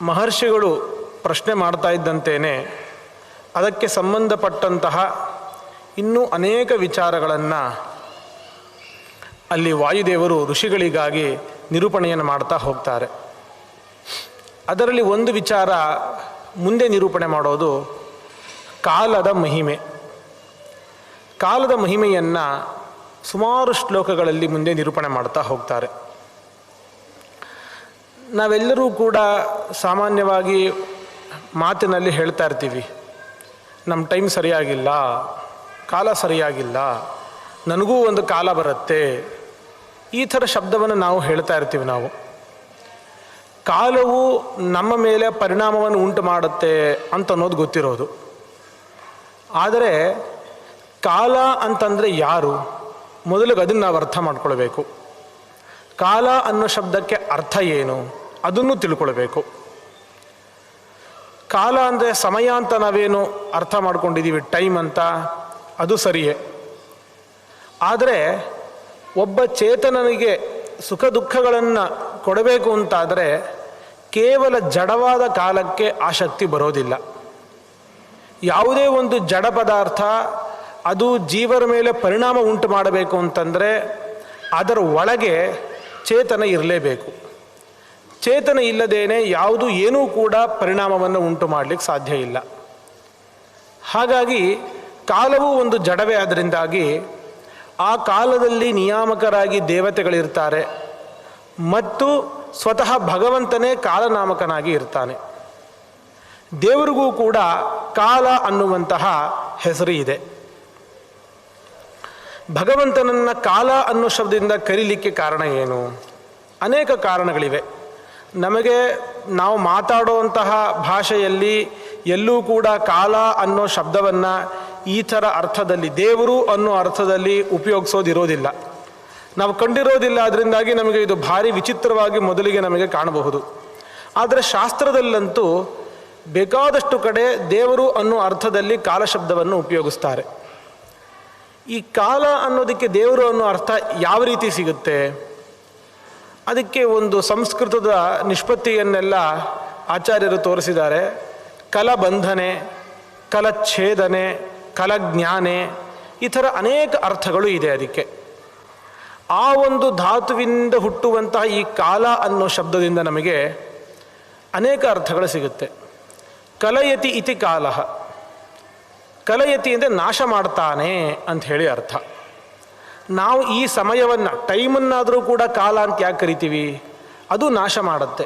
ಮಹರ್ಷಿಗಳು ಪ್ರಶ್ನೆ ಮಾಡ್ತಾ ಇದ್ದಂತೆಯೇ ಅದಕ್ಕೆ ಸಂಬಂಧಪಟ್ಟಂತಹ ಇನ್ನೂ ಅನೇಕ ವಿಚಾರಗಳನ್ನು ಅಲ್ಲಿ ವಾಯುದೇವರು ಋಷಿಗಳಿಗಾಗಿ ನಿರೂಪಣೆಯನ್ನು ಮಾಡ್ತಾ ಹೋಗ್ತಾರೆ. ಅದರಲ್ಲಿ ಒಂದು ವಿಚಾರ ಮುಂದೆ ನಿರೂಪಣೆ ಮಾಡೋದು ಕಾಲದ ಮಹಿಮೆ. ಕಾಲದ ಮಹಿಮೆಯನ್ನು ಸುಮಾರು ಶ್ಲೋಕಗಳಲ್ಲಿ ಮುಂದೆ ನಿರೂಪಣೆ ಮಾಡ್ತಾ ಹೋಗ್ತಾರೆ. ನಾವೆಲ್ಲರೂ ಕೂಡ ಸಾಮಾನ್ಯವಾಗಿ ಮಾತಿನಲ್ಲಿ ಹೇಳ್ತಾ ಇರ್ತೀವಿ, ನಮ್ಮ ಟೈಮ್ ಸರಿಯಾಗಿಲ್ಲ, ಕಾಲ ಸರಿಯಾಗಿಲ್ಲ, ನನಗೂ ಒಂದು ಕಾಲ ಬರುತ್ತೆ, ಈ ಥರ ಶಬ್ದವನ್ನು ನಾವು ಹೇಳ್ತಾ ಇರ್ತೀವಿ. ನಾವು ಕಾಲವು ನಮ್ಮ ಮೇಲೆ ಪರಿಣಾಮವನ್ನು ಉಂಟು ಮಾಡುತ್ತೆ ಅಂತ ಅನ್ನೋದು ಗೊತ್ತಿರೋದು. ಆದರೆ ಕಾಲ ಅಂತಂದರೆ ಯಾರು? ಮೊದಲಿಗೆ ಅದನ್ನು ನಾವು ಅರ್ಥ ಮಾಡ್ಕೊಳ್ಬೇಕು. ಕಾಲ ಅನ್ನೋ ಶಬ್ದಕ್ಕೆ ಅರ್ಥ ಏನು ಅದನ್ನು ತಿಳ್ಕೊಳ್ಬೇಕು. ಕಾಲ ಅಂದರೆ ಸಮಯ ಅಂತ ನಾವೇನು ಅರ್ಥ ಮಾಡ್ಕೊಂಡಿದ್ದೀವಿ, ಟೈಮ್ ಅಂತ, ಅದು ಸರಿಯೇ. ಆದರೆ ಒಬ್ಬ ಚೇತನನಿಗೆ ಸುಖ ದುಃಖಗಳನ್ನು ಕೊಡಬೇಕು ಅಂತಾದರೆ ಕೇವಲ ಜಡವಾದ ಕಾಲಕ್ಕೆ ಆಸಕ್ತಿ ಬರೋದಿಲ್ಲ. ಯಾವುದೇ ಒಂದು ಜಡ ಪದಾರ್ಥ ಅದು ಜೀವರ ಮೇಲೆ ಪರಿಣಾಮ ಉಂಟು ಮಾಡಬೇಕು ಅಂತಂದರೆ ಅದರ ಒಳಗೆ ಚೇತನ ಇರಲೇಬೇಕು. ಚೇತನ ಇಲ್ಲದೇನೆ ಯಾವುದು ಏನೂ ಕೂಡ ಪರಿಣಾಮವನ್ನು ಉಂಟು ಮಾಡಲಿಕ್ಕೆ ಸಾಧ್ಯ ಇಲ್ಲ. ಹಾಗಾಗಿ ಕಾಲವೂ ಒಂದು ಜಡವೇ. ಅದರಿಂದಾಗಿ ಆ ಕಾಲದಲ್ಲಿ ನಿಯಾಮಕರಾಗಿ ದೇವತೆಗಳಿರ್ತಾರೆ ಮತ್ತು ಸ್ವತಃ ಭಗವಂತನೇ ಕಾಲನಾಮಕನಾಗಿ ಇರ್ತಾನೆ. ದೇವರಿಗೂ ಕೂಡ ಕಾಲ ಅನ್ನುವಂತಹ ಹೆಸರು ಇದೆ. ಭಗವಂತನನ್ನು ಕಾಲ ಅನ್ನೋ ಶಬ್ದದಿಂದ ಕರೀಲಿಕ್ಕೆ ಕಾರಣ ಏನು? ಅನೇಕ ಕಾರಣಗಳಿವೆ. ನಮಗೆ ನಾವು ಮಾತಾಡುವಂತಹ ಭಾಷೆಯಲ್ಲಿ ಎಲ್ಲೂ ಕೂಡ ಕಾಲ ಅನ್ನೋ ಶಬ್ದವನ್ನು ಈ ಥರ ಅರ್ಥದಲ್ಲಿ, ದೇವರು ಅನ್ನೋ ಅರ್ಥದಲ್ಲಿ ಉಪಯೋಗಿಸೋದಿರೋದಿಲ್ಲ, ನಾವು ಕಂಡಿರೋದಿಲ್ಲ. ಅದರಿಂದಾಗಿ ನಮಗೆ ಇದು ಭಾರಿ ವಿಚಿತ್ರವಾಗಿ ಮೊದಲಿಗೆ ನಮಗೆ ಕಾಣಬಹುದು. ಆದರೆ ಶಾಸ್ತ್ರದಲ್ಲಂತೂ ಬೇಕಾದಷ್ಟು ಕಡೆ ದೇವರು ಅನ್ನೋ ಅರ್ಥದಲ್ಲಿ ಕಾಲ ಶಬ್ದವನ್ನು ಉಪಯೋಗಿಸ್ತಾರೆ. ಈ ಕಾಲ ಅನ್ನೋದಕ್ಕೆ ದೇವರು ಅನ್ನೋ ಅರ್ಥ ಯಾವ ರೀತಿ ಸಿಗುತ್ತೆ? ಅದಕ್ಕೆ ಒಂದು ಸಂಸ್ಕೃತದ ನಿಷ್ಪತ್ತಿಯನ್ನೆಲ್ಲ ಆಚಾರ್ಯರು ತೋರಿಸಿದ್ದಾರೆ. ಕಲಬಂಧನೆ, ಕಲಚ್ಛೇದನೆ, ಕಲಜ್ಞಾನೆ, ಈ ಥರ ಅನೇಕ ಅರ್ಥಗಳು ಇದೆ ಅದಕ್ಕೆ. ಆ ಒಂದು ಧಾತುವಿಂದ ಹುಟ್ಟುವಂತಹ ಈ ಕಾಲ ಅನ್ನೋ ಶಬ್ದದಿಂದ ನಮಗೆ ಅನೇಕ ಅರ್ಥಗಳು ಸಿಗುತ್ತೆ. ಕಲಯತಿ ಇತಿ ಕಾಲ, ಕಲಯತಿ ಅಂದರೆ ನಾಶ ಮಾಡ್ತಾನೆ ಅಂತ ಹೇಳಿ ಅರ್ಥ. ನಾವು ಈ ಸಮಯವನ್ನು, ಟೈಮನ್ನಾದರೂ ಕೂಡ ಕಾಲ ಅಂತ ಯಾಕೆ ಕರಿತೀವಿ? ಅದು ನಾಶ ಮಾಡುತ್ತೆ.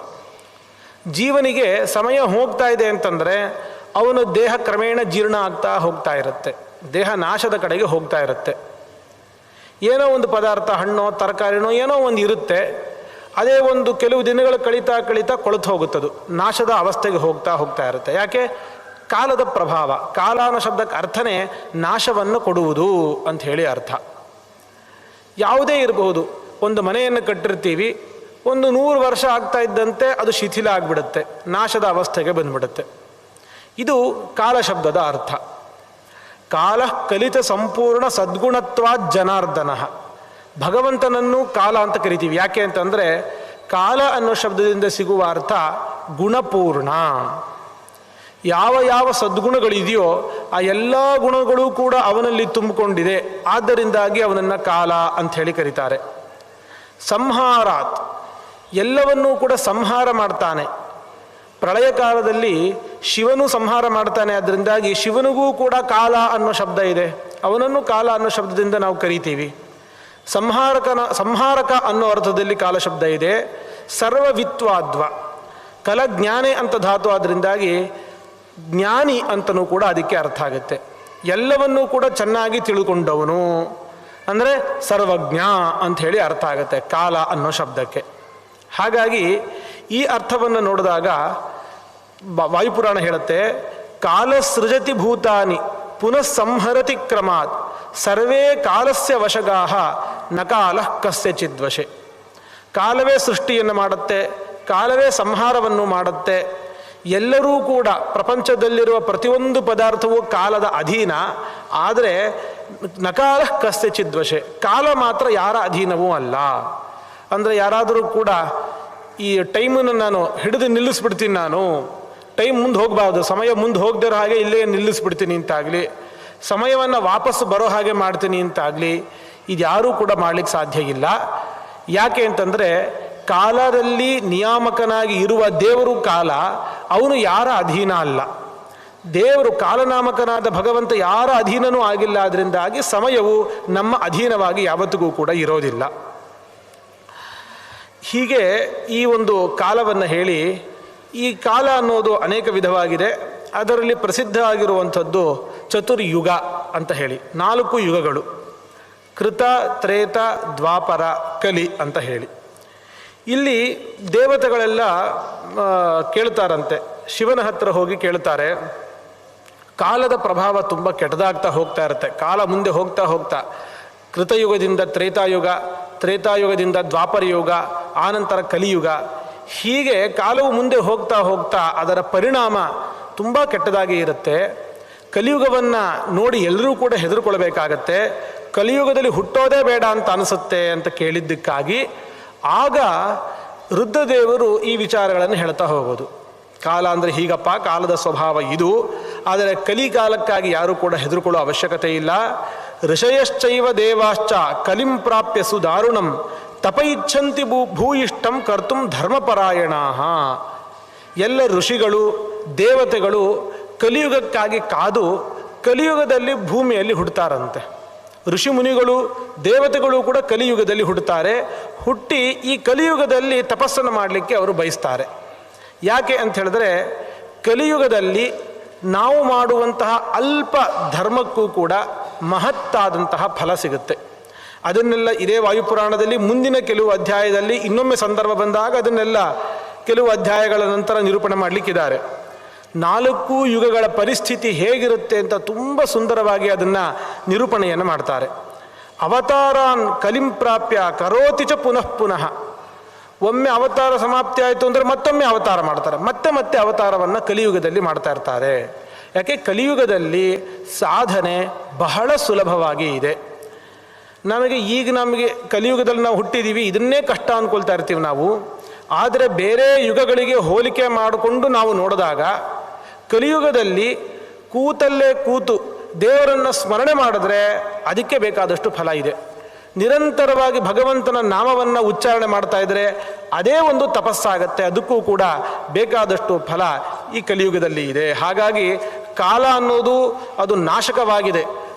ಜೀವನಿಗೆ ಸಮಯ ಹೋಗ್ತಾ ಇದೆ ಅಂತಂದರೆ ಅವನ ದೇಹ ಕ್ರಮೇಣ ಜೀರ್ಣ ಆಗ್ತಾ ಹೋಗ್ತಾ ಇರುತ್ತೆ, ದೇಹ ನಾಶದ ಕಡೆಗೆ ಹೋಗ್ತಾ ಇರುತ್ತೆ. ಏನೋ ಒಂದು ಪದಾರ್ಥ, ಹಣ್ಣೋ ತರಕಾರಿನೋ ಏನೋ ಒಂದು ಇರುತ್ತೆ, ಅದೇ ಒಂದು ಕೆಲವು ದಿನಗಳು ಕಳೀತಾ ಕೊಳೆತು ಹೋಗುತ್ತದು, ನಾಶದ ಅವಸ್ಥೆಗೆ ಹೋಗ್ತಾ ಇರುತ್ತೆ. ಯಾಕೆ? ಕಾಲದ ಪ್ರಭಾವ. ಕಾಲ ಅನ್ನೋ ಶಬ್ದಕ್ಕೆ ಅರ್ಥನೇ ನಾಶವನ್ನು ಕೊಡುವುದು ಅಂತ ಹೇಳಿ ಅರ್ಥ. ಯಾವುದೇ ಇರಬಹುದು, ಒಂದು ಮನೆಯನ್ನು ಕಟ್ಟಿರ್ತೀವಿ, ಒಂದು 100 ವರ್ಷ ಆಗ್ತಾ ಇದ್ದಂತೆ ಅದು ಶಿಥಿಲ ಆಗಿಬಿಡುತ್ತೆ, ನಾಶದ ಅವಸ್ಥೆಗೆ ಬಂದ್ಬಿಡುತ್ತೆ. ಇದು ಕಾಲ ಶಬ್ದದ ಅರ್ಥ. ಕಾಲ ಕಲಿತ ಸಂಪೂರ್ಣ ಸದ್ಗುಣತ್ವಾತ್ ಜನಾರ್ದನ. ಭಗವಂತನನ್ನು ಕಾಲ ಅಂತ ಕರಿತೀವಿ. ಯಾಕೆ ಅಂತಂದರೆ ಕಾಲ ಅನ್ನೋ ಶಬ್ದದಿಂದ ಸಿಗುವ ಅರ್ಥ ಗುಣಪೂರ್ಣ. ಯಾವ ಸದ್ಗುಣಗಳಿದೆಯೋ ಆ ಎಲ್ಲ ಗುಣಗಳು ಕೂಡ ಅವನಲ್ಲಿ ತುಂಬಿಕೊಂಡಿದೆ, ಆದ್ದರಿಂದಾಗಿ ಅವನನ್ನು ಕಾಲ ಅಂಥೇಳಿ ಕರೀತಾರೆ. ಸಂಹಾರಾತ್, ಎಲ್ಲವನ್ನೂ ಕೂಡ ಸಂಹಾರ ಮಾಡ್ತಾನೆ. ಪ್ರಳಯ ಕಾಲದಲ್ಲಿ ಶಿವನು ಸಂಹಾರ ಮಾಡ್ತಾನೆ, ಅದರಿಂದಾಗಿ ಶಿವನಿಗೂ ಕೂಡ ಕಾಲ ಅನ್ನೋ ಶಬ್ದ ಇದೆ, ಅವನನ್ನು ಕಾಲ ಅನ್ನೋ ಶಬ್ದದಿಂದ ನಾವು ಕರಿತೀವಿ. ಸಂಹಾರಕ ಅನ್ನೋ ಅರ್ಥದಲ್ಲಿ ಕಾಲ ಶಬ್ದ ಇದೆ. ಸರ್ವವಿತ್ವಾದ್ವ, ಕಲಜ್ಞಾನೆ ಅಂತ ಧಾತು, ಆದ್ದರಿಂದಾಗಿ ಜ್ಞಾನಿ ಅಂತನೂ ಕೂಡ ಅದಕ್ಕೆ ಅರ್ಥ ಆಗುತ್ತೆ. ಎಲ್ಲವನ್ನೂ ಕೂಡ ಚೆನ್ನಾಗಿ ತಿಳ್ಕೊಂಡವನು ಅಂದರೆ ಸರ್ವಜ್ಞ ಅಂಥೇಳಿ ಅರ್ಥ ಆಗುತ್ತೆ ಕಾಲ ಅನ್ನೋ ಶಬ್ದಕ್ಕೆ. ಹಾಗಾಗಿ ಈ ಅರ್ಥವನ್ನು ನೋಡಿದಾಗ ವಾಯುಪುರಾಣ ಹೇಳುತ್ತೆ, ಕಾಲ ಸೃಜತಿ ಭೂತಾನಿ ಪುನಃ ಸಂಹರತಿ ಕ್ರಮಾತ್ ಸರ್ವೇ ಕಾಲಸ್ಯ ವಶಗಾಹ ನ ಕಾಲ ಕಸ್ಯಚಿದ್ವಶೆ. ಕಾಲವೇ ಸೃಷ್ಟಿಯನ್ನು ಮಾಡುತ್ತೆ, ಕಾಲವೇ ಸಂಹಾರವನ್ನು ಮಾಡುತ್ತೆ. ಎಲ್ಲರೂ ಕೂಡ ಪ್ರಪಂಚದಲ್ಲಿರುವ ಪ್ರತಿಯೊಂದು ಪದಾರ್ಥವೂ ಕಾಲದ ಅಧೀನ. ಆದರೆ ನಕಾಲ ಕಸ್ಯಚಿದ್ವಶೆ, ಕಾಲ ಮಾತ್ರ ಯಾರ ಅಧೀನವೂ ಅಲ್ಲ. ಅಂದರೆ ಯಾರಾದರೂ ಕೂಡ ಈ ಟೈಮನ್ನು ನಾನು ಹಿಡಿದು ನಿಲ್ಲಿಸ್ಬಿಡ್ತೀನಿ, ನಾನು ಟೈಮ್ ಮುಂದೆ ಹೋಗಬಾರ್ದು, ಸಮಯ ಮುಂದೆ ಹೋಗದಿರೋ ಹಾಗೆ ಇಲ್ಲೇ ನಿಲ್ಲಿಸ್ಬಿಡ್ತೀನಿ ಅಂತಾಗಲಿ, ಸಮಯವನ್ನು ವಾಪಸ್ಸು ಬರೋ ಹಾಗೆ ಮಾಡ್ತೀನಿ ಅಂತಾಗಲಿ ಇದ್ಯಾರೂ ಕೂಡ ಮಾಡಲಿಕ್ಕೆ ಸಾಧ್ಯ ಇಲ್ಲ. ಯಾಕೆ ಅಂತಂದರೆ ಕಾಲದಲ್ಲಿ ನಿಯಾಮಕನಾಗಿ ಇರುವ ದೇವರು ಕಾಲ, ಅವನು ಯಾರ ಅಧೀನ ಅಲ್ಲ. ದೇವರು ಕಾಲನಾಮಕನಾದ ಭಗವಂತ ಯಾರ ಅಧೀನನೂ ಆಗಿಲ್ಲ. ಅದರಿಂದಾಗಿ ಸಮಯವು ನಮ್ಮ ಅಧೀನವಾಗಿ ಯಾವತ್ತಿಗೂ ಕೂಡ ಇರೋದಿಲ್ಲ. ಹೀಗೆ ಈ ಒಂದು ಕಾಲವನ್ನು ಹೇಳಿ, ಈ ಕಾಲ ಅನ್ನೋದು ಅನೇಕ ವಿಧವಾಗಿದೆ. ಅದರಲ್ಲಿ ಪ್ರಸಿದ್ಧ ಆಗಿರುವಂಥದ್ದು ಚತುರ್ಯುಗ ಅಂತ ಹೇಳಿ, 4 ಯುಗಗಳು, ಕೃತ, ತ್ರೇತ, ದ್ವಾಪರ, ಕಲಿ ಅಂತ ಹೇಳಿ. ಇಲ್ಲಿ ದೇವತೆಗಳೆಲ್ಲ ಕೇಳ್ತಾರಂತೆ, ಶಿವನ ಹತ್ರ ಹೋಗಿ ಕೇಳ್ತಾರೆ, ಕಾಲದ ಪ್ರಭಾವ ತುಂಬ ಕೆಟ್ಟದಾಗ್ತಾ ಹೋಗ್ತಾ ಇರುತ್ತೆ. ಕಾಲ ಮುಂದೆ ಹೋಗ್ತಾ ಹೋಗ್ತಾ ಕೃತಯುಗದಿಂದ ತ್ರೇತಾಯುಗ, ತ್ರೇತಾಯುಗದಿಂದ ದ್ವಾಪರ ಯುಗ, ಆನಂತರ ಕಲಿಯುಗ, ಹೀಗೆ ಕಾಲವು ಮುಂದೆ ಹೋಗ್ತಾ ಹೋಗ್ತಾ ಅದರ ಪರಿಣಾಮ ತುಂಬ ಕೆಟ್ಟದಾಗಿ ಇರುತ್ತೆ. ಕಲಿಯುಗವನ್ನು ನೋಡಿ ಎಲ್ಲರೂ ಕೂಡ ಹೆದರ್ಕೊಳ್ಬೇಕಾಗತ್ತೆ. ಕಲಿಯುಗದಲ್ಲಿ ಹುಟ್ಟೋದೇ ಬೇಡ ಅಂತ ಅನಿಸುತ್ತೆ ಅಂತ ಕೇಳಿದ್ದಕ್ಕಾಗಿ ಆಗ ರುದ್ರದೇವರು ಈ ವಿಚಾರಗಳನ್ನು ಹೇಳ್ತಾ ಹೋಗೋದು. ಕಾಲ ಅಂದರೆ ಹೀಗಪ್ಪ, ಕಾಲದ ಸ್ವಭಾವ ಇದು. ಆದರೆ ಕಲಿಕಾಲಕ್ಕಾಗಿ ಯಾರೂ ಕೂಡ ಹೆದರ್ಕೊಳ್ಳೋ ಅವಶ್ಯಕತೆ ಇಲ್ಲ. ಋಷಯಶ್ಚೈವ ದೇವಾಶ್ಚ ಕಲಿಂ ಪ್ರಾಪ್ಯ ಸುದಾರುಣಂ ತಪಯಿಚ್ಛಂತಿ ಭೂಯಿಷ್ಟಂ ಕರ್ತುಂ ಧರ್ಮಪರಾಯಣಾಃ. ಎಲ್ಲ ಋಷಿಗಳು ದೇವತೆಗಳು ಕಲಿಯುಗಕ್ಕಾಗಿ ಕಾದು ಕಲಿಯುಗದಲ್ಲಿ ಭೂಮಿಯಲ್ಲಿ ಹುಡ್ತಾರಂತೆ. ಋಷಿ ಮುನಿಗಳು ದೇವತೆಗಳು ಕೂಡ ಕಲಿಯುಗದಲ್ಲಿ ಹುಡ್ತಾರೆ. ಹುಟ್ಟಿ ಈ ಕಲಿಯುಗದಲ್ಲಿ ತಪಸ್ಸನ್ನು ಮಾಡಲಿಕ್ಕೆ ಅವರು ಬಯಸ್ತಾರೆ. ಯಾಕೆ ಅಂತ ಹೇಳಿದ್ರೆ ಕಲಿಯುಗದಲ್ಲಿ ನಾವು ಮಾಡುವಂತಹ ಅಲ್ಪ ಧರ್ಮಕ್ಕೂ ಕೂಡ ಮಹತ್ತಾದಂತಹ ಫಲ ಸಿಗುತ್ತೆ. ಅದನ್ನೆಲ್ಲ ಇದೇ ವಾಯುಪುರಾಣದಲ್ಲಿ ಮುಂದಿನ ಕೆಲವು ಅಧ್ಯಾಯದಲ್ಲಿ ಇನ್ನೊಮ್ಮೆ ಸಂದರ್ಭ ಬಂದಾಗ ಅದನ್ನೆಲ್ಲ ಕೆಲವು ಅಧ್ಯಾಯಗಳ ನಂತರ ನಿರೂಪಣೆ ಮಾಡಲಿಕ್ಕಿದ್ದಾರೆ. 4 ಯುಗಗಳ ಪರಿಸ್ಥಿತಿ ಹೇಗಿರುತ್ತೆ ಅಂತ ತುಂಬ ಸುಂದರವಾಗಿ ಅದನ್ನು ನಿರೂಪಣೆಯನ್ನು ಮಾಡ್ತಾರೆ. ಅವತಾರಾನ್ ಕಲಿಂ ಪ್ರಾಪ್ಯ ಕರೋತಿ ಚ ಪುನಃ ಪುನಃ. ಒಮ್ಮೆ ಅವತಾರ ಸಮಾಪ್ತಿ ಆಯಿತು ಅಂದರೆ ಮತ್ತೊಮ್ಮೆ ಅವತಾರ ಮಾಡ್ತಾರೆ, ಮತ್ತೆ ಮತ್ತೆ ಅವತಾರವನ್ನು ಕಲಿಯುಗದಲ್ಲಿ ಮಾಡ್ತಾ ಇರ್ತಾರೆ. ಯಾಕೆ ಕಲಿಯುಗದಲ್ಲಿ ಸಾಧನೆ ಬಹಳ ಸುಲಭವಾಗಿ ಇದೆ. ನಮಗೆ ಕಲಿಯುಗದಲ್ಲಿ ನಾವು ಹುಟ್ಟಿದ್ದೀವಿ, ಇದನ್ನೇ ಕಷ್ಟ ಅಂದ್ಕೊಳ್ತಾ ಇರ್ತೀವಿ ನಾವು. ಆದರೆ ಬೇರೆ ಯುಗಗಳಿಗೆ ಹೋಲಿಕೆ ಮಾಡಿಕೊಂಡು ನಾವು ನೋಡಿದಾಗ ಕಲಿಯುಗದಲ್ಲಿ ಕೂತಲ್ಲೇ ಕೂತು ದೇವರನ್ನು ಸ್ಮರಣೆ ಮಾಡಿದ್ರೆ ಅದಕ್ಕೆ ಬೇಕಾದಷ್ಟು ಫಲ ಇದೆ. ನಿರಂತರವಾಗಿ ಭಗವಂತನ ನಾಮವನ್ನು ಉಚ್ಚಾರಣೆ ಮಾಡ್ತಾ ಇದ್ದರೆ ಅದೇ ಒಂದು ತಪಸ್ಸಾಗತ್ತೆ, ಅದಕ್ಕೂ ಕೂಡ ಬೇಕಾದಷ್ಟು ಫಲ ಈ ಕಲಿಯುಗದಲ್ಲಿ ಇದೆ. ಹಾಗಾಗಿ ಕಾಲ ಅನ್ನೋದು ಅದು ನಾಶಕವಾಗಿದೆ.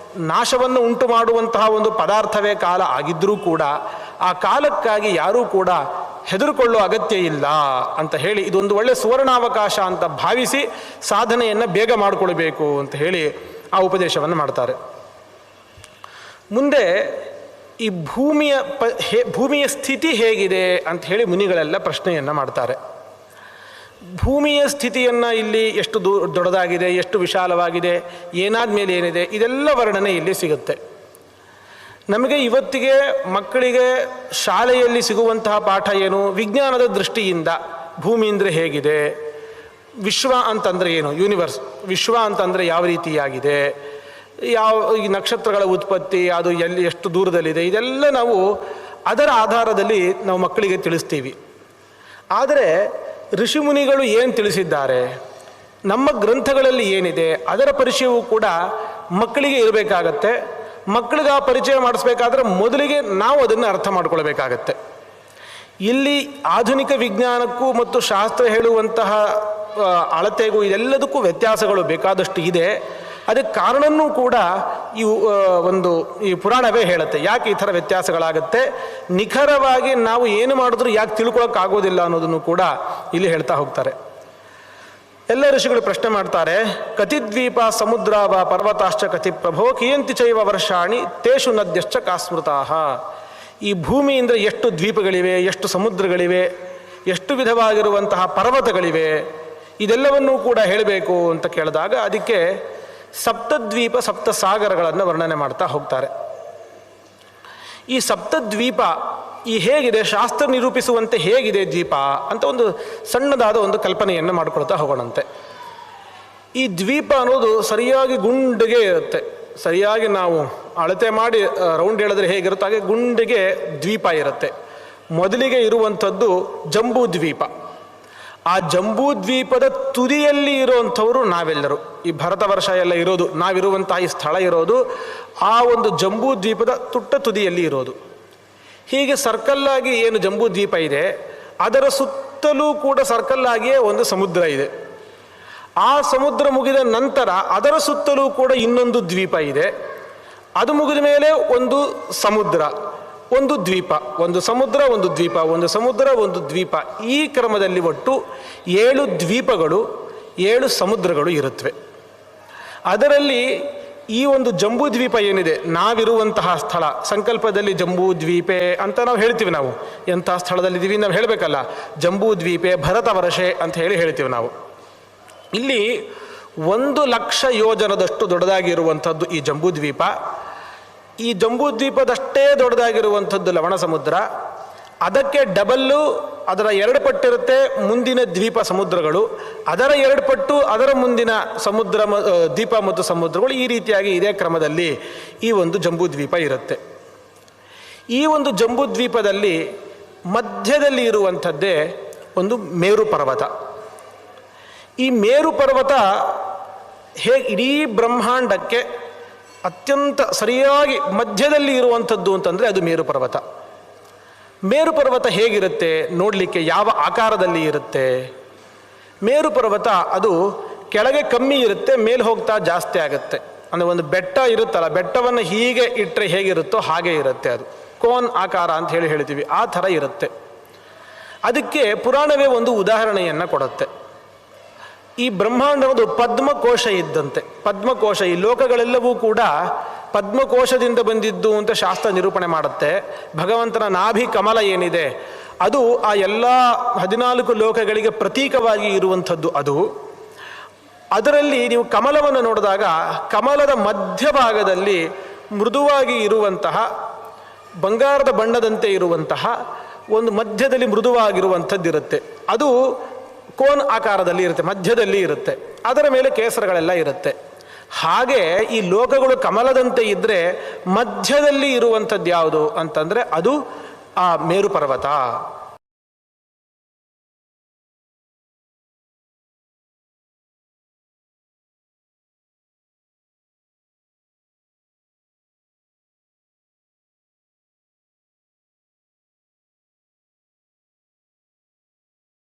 ನಾಶವನ್ನು ಉಂಟು ಮಾಡುವಂತಹ ಒಂದು ಪದಾರ್ಥವೇ ಕಾಲ ಆಗಿದ್ದರೂ ಕೂಡ ಆ ಕಾಲಕ್ಕಾಗಿ ಯಾರೂ ಕೂಡ ಹೆದರುಕೊಳ್ಳುವ ಅಗತ್ಯ ಇಲ್ಲ ಅಂತ ಹೇಳಿ ಇದೊಂದು ಒಳ್ಳೆಯ ಸುವರ್ಣಾವಕಾಶ ಅಂತ ಭಾವಿಸಿ ಸಾಧನೆಯನ್ನು ಬೇಗ ಮಾಡಿಕೊಳ್ಬೇಕು ಅಂತ ಹೇಳಿ ಆ ಉಪದೇಶವನ್ನು ಮಾಡ್ತಾರೆ. ಮುಂದೆ ಈ ಭೂಮಿಯ ಸ್ಥಿತಿ ಹೇಗಿದೆ ಅಂತ ಹೇಳಿ ಮುನಿಗಳೆಲ್ಲ ಪ್ರಶ್ನೆಯನ್ನು ಮಾಡ್ತಾರೆ. ಭೂಮಿಯ ಸ್ಥಿತಿಯನ್ನು ಇಲ್ಲಿ ಎಷ್ಟು ದೊಡ್ಡದಾಗಿದೆ, ಎಷ್ಟು ವಿಶಾಲವಾಗಿದೆ, ಏನಾದ ಮೇಲೆ ಏನಿದೆ, ಇದೆಲ್ಲ ವರ್ಣನೆ ಇಲ್ಲಿ ಸಿಗುತ್ತೆ. ನಮಗೆ ಇವತ್ತಿಗೆ ಮಕ್ಕಳಿಗೆ ಶಾಲೆಯಲ್ಲಿ ಸಿಗುವಂತಹ ಪಾಠ ಏನು? ವಿಜ್ಞಾನದ ದೃಷ್ಟಿಯಿಂದ ಭೂಮಿ ಅಂದರೆ ಹೇಗಿದೆ, ವಿಶ್ವ ಅಂತಂದರೆ ಏನು, ಯೂನಿವರ್ಸ್, ವಿಶ್ವ ಅಂತಂದರೆ ಯಾವ ರೀತಿಯಾಗಿದೆ, ಈ ನಕ್ಷತ್ರಗಳ ಉತ್ಪತ್ತಿ ಅದು ಎಲ್ಲಿ ಎಷ್ಟು ದೂರದಲ್ಲಿದೆ, ಇದೆಲ್ಲ ನಾವು ಅದರ ಆಧಾರದಲ್ಲಿ ನಾವು ಮಕ್ಕಳಿಗೆ ತಿಳಿಸ್ತೀವಿ. ಆದರೆ ಋಷಿಮುನಿಗಳು ಏನು ತಿಳಿಸಿದ್ದಾರೆ, ನಮ್ಮ ಗ್ರಂಥಗಳಲ್ಲಿ ಏನಿದೆ ಅದರ ಪರಿಚಯವೂ ಕೂಡ ಮಕ್ಕಳಿಗೆ ಇರಬೇಕಾಗತ್ತೆ. ಮಕ್ಕಳಿಗೆ ಆ ಪರಿಚಯ ಮಾಡಿಸ್ಬೇಕಾದ್ರೆ ಮೊದಲಿಗೆ ನಾವು ಅದನ್ನು ಅರ್ಥ ಮಾಡ್ಕೊಳ್ಬೇಕಾಗತ್ತೆ. ಇಲ್ಲಿ ಆಧುನಿಕ ವಿಜ್ಞಾನಕ್ಕೂ ಮತ್ತು ಶಾಸ್ತ್ರ ಹೇಳುವಂತಹ ಅಳತೆಗೂ ಇದೆಲ್ಲದಕ್ಕೂ ವ್ಯತ್ಯಾಸಗಳು ಬೇಕಾದಷ್ಟು ಇದೆ. ಅದಕ್ಕೆ ಕಾರಣವೂ ಕೂಡ ಈ ಪುರಾಣವೇ ಹೇಳುತ್ತೆ ಯಾಕೆ ಈ ಥರ ವ್ಯತ್ಯಾಸಗಳಾಗುತ್ತೆ. ನಿಖರವಾಗಿ ನಾವು ಏನು ಮಾಡಿದ್ರೂ ಯಾಕೆ ತಿಳ್ಕೊಳಕ್ಕಾಗೋದಿಲ್ಲ ಅನ್ನೋದನ್ನು ಕೂಡ ಇಲ್ಲಿ ಹೇಳ್ತಾ ಹೋಗ್ತಾರೆ. ಎಲ್ಲ ಋಷಿಗಳು ಪ್ರಶ್ನೆ ಮಾಡ್ತಾರೆ, ಕತಿದ್ವೀಪ ಸಮುದ್ರಾವ ಪರ್ವತಾಶ್ಚ ಕತಿ ಪ್ರಭೋ ಕಿಯಂತಿ ಚೈವ ವರ್ಷಾಣಿ ತೇಷು ನದ್ಯಶ್ಚ ಕಾಸ್ಮೃತಾಃ. ಈ ಭೂಮಿ ಅಂದರೆ ಎಷ್ಟು ದ್ವೀಪಗಳಿವೆ, ಎಷ್ಟು ಸಮುದ್ರಗಳಿವೆ, ಎಷ್ಟು ವಿಧವಾಗಿರುವಂತಹ ಪರ್ವತಗಳಿವೆ, ಇದೆಲ್ಲವನ್ನೂ ಕೂಡ ಹೇಳಬೇಕು ಅಂತ ಕೇಳಿದಾಗ ಅದಕ್ಕೆ ಸಪ್ತದ್ವೀಪ ಸಪ್ತಸಾಗರಗಳನ್ನು ವರ್ಣನೆ ಮಾಡ್ತಾ ಹೋಗ್ತಾರೆ. ಈ ಸಪ್ತದ್ವೀಪ ಈ ಹೇಗಿದೆ, ಶಾಸ್ತ್ರ ನಿರೂಪಿಸುವಂತೆ ಹೇಗಿದೆ ದ್ವೀಪ ಅಂತ ಒಂದು ಸಣ್ಣದಾದ ಒಂದು ಕಲ್ಪನೆಯನ್ನು ಮಾಡಿಕೊಳ್ತಾ ಹೋಗೋಣಂತೆ. ಈ ದ್ವೀಪ ಅನ್ನೋದು ಸರಿಯಾಗಿ ಗುಂಡಿಗೆ ಇರುತ್ತೆ. ಸರಿಯಾಗಿ ನಾವು ಅಳತೆ ಮಾಡಿ ರೌಂಡ್ ಹೇಳಿದ್ರೆ ಹೇಗಿರುತ್ತೆ ಹಾಗೆ ಗುಂಡಿಗೆ ದ್ವೀಪ ಇರುತ್ತೆ. ಮೊದಲಿಗೆ ಇರುವಂಥದ್ದು ಜಂಬೂ ದ್ವೀಪ. ಆ ಜಂಬೂ ದ್ವೀಪದ ತುದಿಯಲ್ಲಿ ಇರುವಂಥವರು ನಾವೆಲ್ಲರೂ, ಈ ಭಾರತ ವರ್ಷ ಎಲ್ಲ ಇರೋದು, ನಾವಿರುವಂತಹ ಈ ಸ್ಥಳ ಇರೋದು ಆ ಒಂದು ಜಂಬೂ ದ್ವೀಪದ ತುಟ್ಟ ತುದಿಯಲ್ಲಿ ಇರೋದು. ಹೀಗೆ ಸರ್ಕಲ್ಲಾಗಿ ಏನು ಜಂಬೂ ದ್ವೀಪ ಇದೆ, ಅದರ ಸುತ್ತಲೂ ಕೂಡ ಸರ್ಕಲ್ಲಾಗಿಯೇ ಒಂದು ಸಮುದ್ರ ಇದೆ. ಆ ಸಮುದ್ರ ಮುಗಿದ ನಂತರ ಅದರ ಸುತ್ತಲೂ ಕೂಡ ಇನ್ನೊಂದು ದ್ವೀಪ ಇದೆ. ಅದು ಮುಗಿದ ಮೇಲೆ ಒಂದು ಸಮುದ್ರ, ಒಂದು ದ್ವೀಪ, ಒಂದು ಸಮುದ್ರ, ಒಂದು ದ್ವೀಪ, ಒಂದು ಸಮುದ್ರ, ಒಂದು ದ್ವೀಪ. ಈ ಕ್ರಮದಲ್ಲಿ ಒಟ್ಟು 7 ದ್ವೀಪಗಳು 7 ಸಮುದ್ರಗಳು ಇರುತ್ತವೆ. ಅದರಲ್ಲಿ ಈ ಒಂದು ಜಂಬೂ ದ್ವೀಪ ಏನಿದೆ, ನಾವಿರುವಂತಹ ಸ್ಥಳ, ಸಂಕಲ್ಪದಲ್ಲಿ ಜಂಬೂ ದ್ವೀಪೆ ಅಂತ ನಾವು ಹೇಳ್ತೀವಿ. ನಾವು ಎಂಥ ಸ್ಥಳದಲ್ಲಿದ್ದೀವಿ ನಾವು ಹೇಳಬೇಕಲ್ಲ, ಜಂಬೂ ದ್ವೀಪೆ ಭರತ ವರ್ಷೆ ಅಂತ ಹೇಳ್ತೀವಿ ನಾವು. ಇಲ್ಲಿ 1,00,000 ಯೋಜನದಷ್ಟು ದೊಡ್ಡದಾಗಿರುವಂಥದ್ದು ಈ ಜಂಬೂ ದ್ವೀಪ. ಈ ಜಂಬೂ ದ್ವೀಪದಷ್ಟೇ ದೊಡ್ಡದಾಗಿರುವಂಥದ್ದು ಲವಣ ಸಮುದ್ರ. ಅದಕ್ಕೆ ಡಬಲ್ಲು, ಅದರ 2 ಪಟ್ಟಿರುತ್ತೆ ಮುಂದಿನ ದ್ವೀಪ ಸಮುದ್ರಗಳು, ಅದರ 2 ಪಟ್ಟು ಅದರ ಮುಂದಿನ ಸಮುದ್ರ ದ್ವೀಪ ಮತ್ತು ಸಮುದ್ರಗಳು. ಈ ರೀತಿಯಾಗಿ ಇದೇ ಕ್ರಮದಲ್ಲಿ ಈ ಒಂದು ಜಂಬೂ ದ್ವೀಪ ಇರುತ್ತೆ. ಈ ಒಂದು ಜಂಬೂ ದ್ವೀಪದಲ್ಲಿ ಮಧ್ಯದಲ್ಲಿ ಇರುವಂಥದ್ದೇ ಒಂದು ಮೇರು ಪರ್ವತ. ಈ ಮೇರು ಪರ್ವತ ಇಡೀ ಬ್ರಹ್ಮಾಂಡಕ್ಕೆ ಅತ್ಯಂತ ಸರಿಯಾಗಿ ಮಧ್ಯದಲ್ಲಿ ಇರುವಂಥದ್ದು ಅಂತಂದರೆ ಅದು ಮೇರು ಪರ್ವತ. ಮೇರು ಪರ್ವತ ಹೇಗಿರುತ್ತೆ ನೋಡಲಿಕ್ಕೆ, ಯಾವ ಆಕಾರದಲ್ಲಿ ಇರುತ್ತೆ? ಮೇರು ಪರ್ವತ ಅದು ಕೆಳಗೆ ಕಮ್ಮಿ ಇರುತ್ತೆ, ಮೇಲೆ ಹೋಗ್ತಾ ಜಾಸ್ತಿ ಆಗುತ್ತೆ. ಅಂದರೆ ಒಂದು ಬೆಟ್ಟ ಇರುತ್ತಲ್ಲ, ಬೆಟ್ಟವನ್ನು ಹೀಗೆ ಇಟ್ಟರೆ ಹೇಗಿರುತ್ತೋ ಹಾಗೆ ಇರುತ್ತೆ. ಅದು ಕೋನ್ ಆಕಾರ ಅಂತ ಹೇಳ್ತೀವಿ, ಆ ಥರ ಇರುತ್ತೆ. ಅದಕ್ಕೆ ಪುರಾಣವೇ ಒಂದು ಉದಾಹರಣೆಯನ್ನು ಕೊಡುತ್ತೆ. ಈ ಬ್ರಹ್ಮಾಂಡವದು ಪದ್ಮಕೋಶ ಇದ್ದಂತೆ. ಪದ್ಮಕೋಶ, ಈ ಲೋಕಗಳೆಲ್ಲವೂ ಕೂಡ ಪದ್ಮಕೋಶದಿಂದ ಬಂದಿದ್ದು ಅಂತ ಶಾಸ್ತ್ರ ನಿರೂಪಣೆ ಮಾಡುತ್ತೆ. ಭಗವಂತನ ನಾಭಿ ಕಮಲ ಏನಿದೆ ಅದು ಆ ಎಲ್ಲ 14 ಲೋಕಗಳಿಗೆ ಪ್ರತೀಕವಾಗಿ ಇರುವಂಥದ್ದು. ಅದರಲ್ಲಿ ನೀವು ಕಮಲವನ್ನು ನೋಡಿದಾಗ ಕಮಲದ ಮಧ್ಯಭಾಗದಲ್ಲಿ ಮೃದುವಾಗಿ ಇರುವಂತಹ, ಬಂಗಾರದ ಬಣ್ಣದಂತೆ ಇರುವಂತಹ ಒಂದು ಮಧ್ಯದಲ್ಲಿ ಮೃದುವಾಗಿರುವಂಥದ್ದಿರುತ್ತೆ. ಅದು ಕೋನ್ ಆಕಾರದಲ್ಲಿ ಇರುತ್ತೆ, ಮಧ್ಯದಲ್ಲಿ ಇರುತ್ತೆ. ಅದರ ಮೇಲೆ ಕೇಸರಗಳೆಲ್ಲ ಇರುತ್ತೆ. ಹಾಗೆ ಈ ಲೋಕಗಳು ಕಮಲದಂತೆ ಇದ್ದರೆ ಮಧ್ಯದಲ್ಲಿ ಇರುವಂಥದ್ದು ಯಾವುದು ಅಂತಂದರೆ ಅದು ಆ ಮೇರು ಪರ್ವತ.